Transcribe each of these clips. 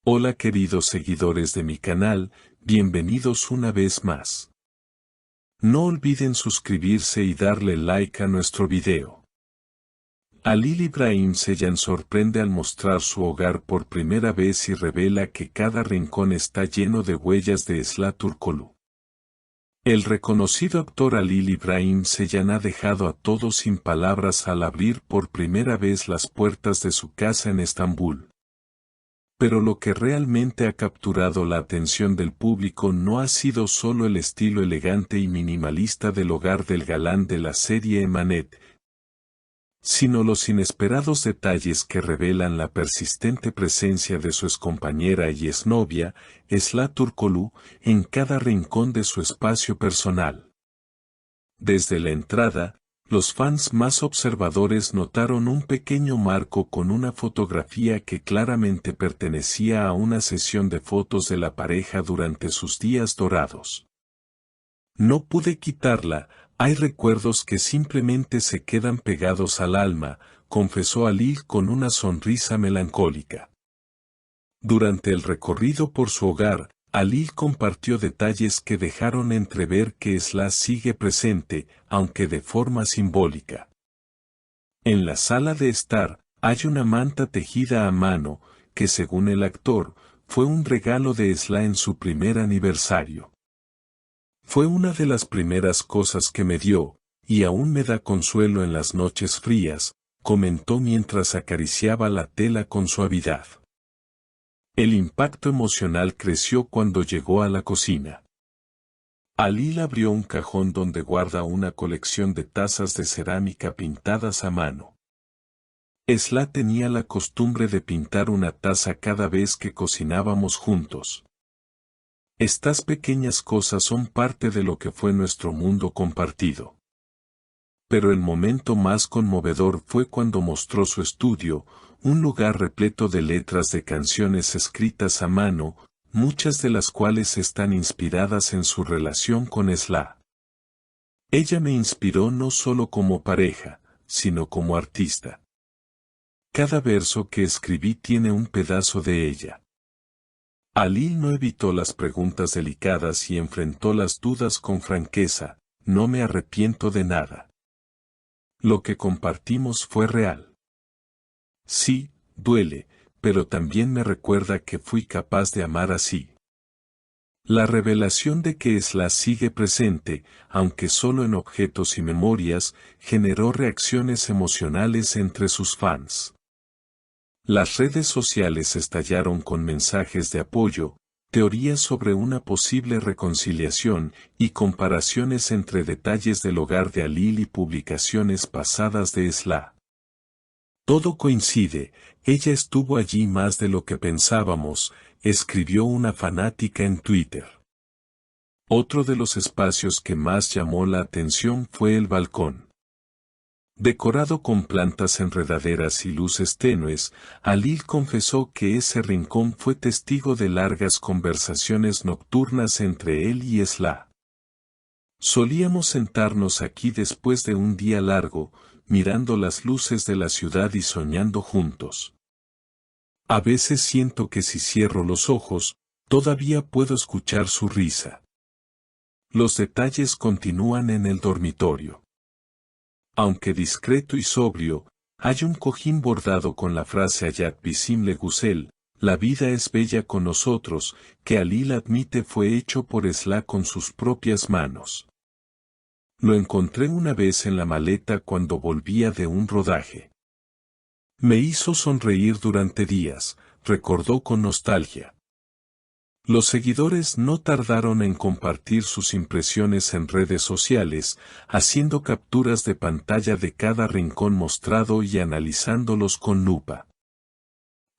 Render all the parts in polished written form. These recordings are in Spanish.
Hola queridos seguidores de mi canal, bienvenidos una vez más. No olviden suscribirse y darle like a nuestro video. Halil Ibrahim Ceylan sorprende al mostrar su hogar por primera vez y revela que cada rincón está lleno de huellas de Esla Turkoglu. El reconocido actor Halil Ibrahim Ceylan ha dejado a todos sin palabras al abrir por primera vez las puertas de su casa en Estambul. Pero lo que realmente ha capturado la atención del público no ha sido solo el estilo elegante y minimalista del hogar del galán de la serie Emanet, sino los inesperados detalles que revelan la persistente presencia de su excompañera y exnovia, Esla Turkoglu, en cada rincón de su espacio personal. Desde la entrada, los fans más observadores notaron un pequeño marco con una fotografía que claramente pertenecía a una sesión de fotos de la pareja durante sus días dorados. No pude quitarla, hay recuerdos que simplemente se quedan pegados al alma, confesó Halil con una sonrisa melancólica. Durante el recorrido por su hogar, Halil compartió detalles que dejaron entrever que Esla sigue presente, aunque de forma simbólica. En la sala de estar, hay una manta tejida a mano, que según el actor, fue un regalo de Esla en su primer aniversario. Fue una de las primeras cosas que me dio, y aún me da consuelo en las noches frías, comentó mientras acariciaba la tela con suavidad. El impacto emocional creció cuando llegó a la cocina. Halil abrió un cajón donde guarda una colección de tazas de cerámica pintadas a mano. Esla tenía la costumbre de pintar una taza cada vez que cocinábamos juntos. Estas pequeñas cosas son parte de lo que fue nuestro mundo compartido. Pero el momento más conmovedor fue cuando mostró su estudio, un lugar repleto de letras de canciones escritas a mano, muchas de las cuales están inspiradas en su relación con Esla. Ella me inspiró no solo como pareja, sino como artista. Cada verso que escribí tiene un pedazo de ella. Halil no evitó las preguntas delicadas y enfrentó las dudas con franqueza, no me arrepiento de nada. Lo que compartimos fue real. Sí, duele, pero también me recuerda que fui capaz de amar así. La revelación de que Esla sigue presente, aunque solo en objetos y memorias, generó reacciones emocionales entre sus fans. Las redes sociales estallaron con mensajes de apoyo, teorías sobre una posible reconciliación y comparaciones entre detalles del hogar de Halil y publicaciones pasadas de Esla. Todo coincide, ella estuvo allí más de lo que pensábamos, escribió una fanática en Twitter. Otro de los espacios que más llamó la atención fue el balcón. Decorado con plantas enredaderas y luces tenues, Halil confesó que ese rincón fue testigo de largas conversaciones nocturnas entre él y Esla. Solíamos sentarnos aquí después de un día largo, mirando las luces de la ciudad y soñando juntos. A veces siento que si cierro los ojos, todavía puedo escuchar su risa. Los detalles continúan en el dormitorio. Aunque discreto y sobrio, hay un cojín bordado con la frase Hayat Bizimle Güzel, la vida es bella con nosotros, que Halil admite fue hecho por Esla con sus propias manos. Lo encontré una vez en la maleta cuando volvía de un rodaje. Me hizo sonreír durante días, recordó con nostalgia. Los seguidores no tardaron en compartir sus impresiones en redes sociales, haciendo capturas de pantalla de cada rincón mostrado y analizándolos con lupa.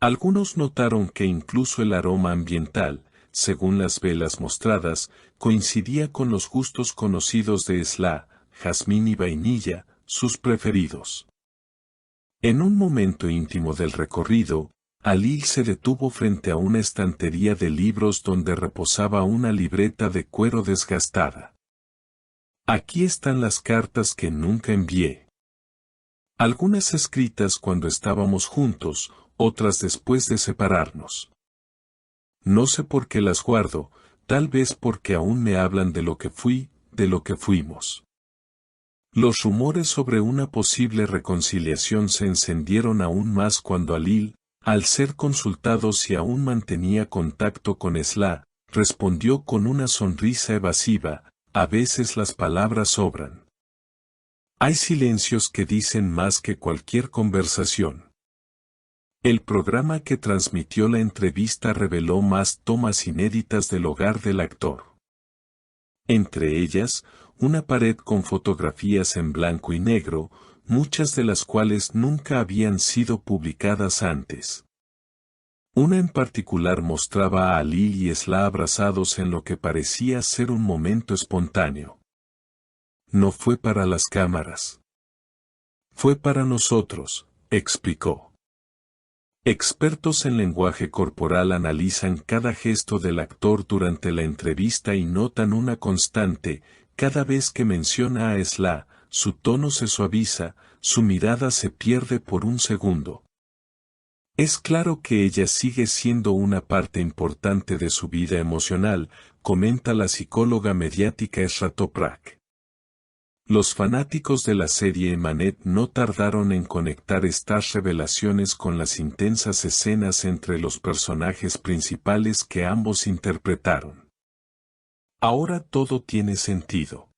Algunos notaron que incluso el aroma ambiental, según las velas mostradas, coincidía con los gustos conocidos de Esla, jazmín y vainilla, sus preferidos. En un momento íntimo del recorrido, Halil se detuvo frente a una estantería de libros donde reposaba una libreta de cuero desgastada. Aquí están las cartas que nunca envié. Algunas escritas cuando estábamos juntos, otras después de separarnos. No sé por qué las guardo, tal vez porque aún me hablan de lo que fui, de lo que fuimos. Los rumores sobre una posible reconciliación se encendieron aún más cuando Alil, al ser consultado si aún mantenía contacto con Esla, respondió con una sonrisa evasiva: a veces las palabras sobran. Hay silencios que dicen más que cualquier conversación. El programa que transmitió la entrevista reveló más tomas inéditas del hogar del actor. Entre ellas, una pared con fotografías en blanco y negro, muchas de las cuales nunca habían sido publicadas antes. Una en particular mostraba a Ali y Esla abrazados en lo que parecía ser un momento espontáneo. No fue para las cámaras. Fue para nosotros, explicó. Expertos en lenguaje corporal analizan cada gesto del actor durante la entrevista y notan una constante: cada vez que menciona a Esla, su tono se suaviza, su mirada se pierde por un segundo. Es claro que ella sigue siendo una parte importante de su vida emocional, comenta la psicóloga mediática Esra Toprak. Los fanáticos de la serie Emanet no tardaron en conectar estas revelaciones con las intensas escenas entre los personajes principales que ambos interpretaron. Ahora todo tiene sentido.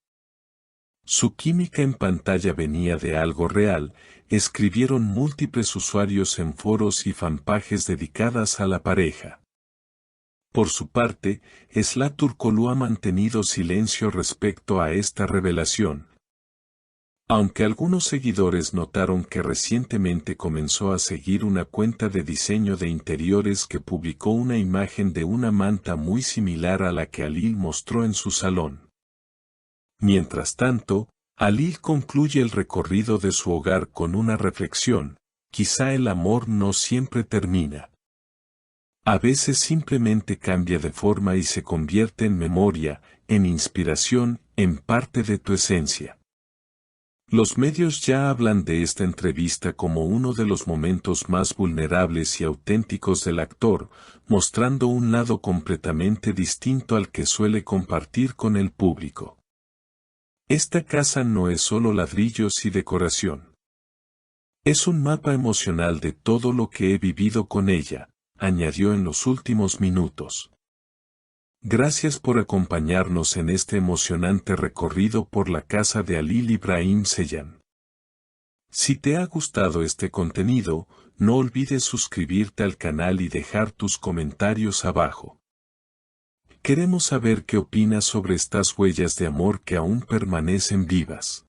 Su química en pantalla venía de algo real, escribieron múltiples usuarios en foros y fanpages dedicadas a la pareja. Por su parte, Esla Turkoglu ha mantenido silencio respecto a esta revelación. Aunque algunos seguidores notaron que recientemente comenzó a seguir una cuenta de diseño de interiores que publicó una imagen de una manta muy similar a la que Alil mostró en su salón. Mientras tanto, Alil concluye el recorrido de su hogar con una reflexión: quizá el amor no siempre termina. A veces simplemente cambia de forma y se convierte en memoria, en inspiración, en parte de tu esencia. Los medios ya hablan de esta entrevista como uno de los momentos más vulnerables y auténticos del actor, mostrando un lado completamente distinto al que suele compartir con el público. Esta casa no es solo ladrillos y decoración. Es un mapa emocional de todo lo que he vivido con ella, añadió en los últimos minutos. Gracias por acompañarnos en este emocionante recorrido por la casa de Alil Ibrahim Ceylan. Si te ha gustado este contenido, no olvides suscribirte al canal y dejar tus comentarios abajo. Queremos saber qué opinas sobre estas huellas de amor que aún permanecen vivas.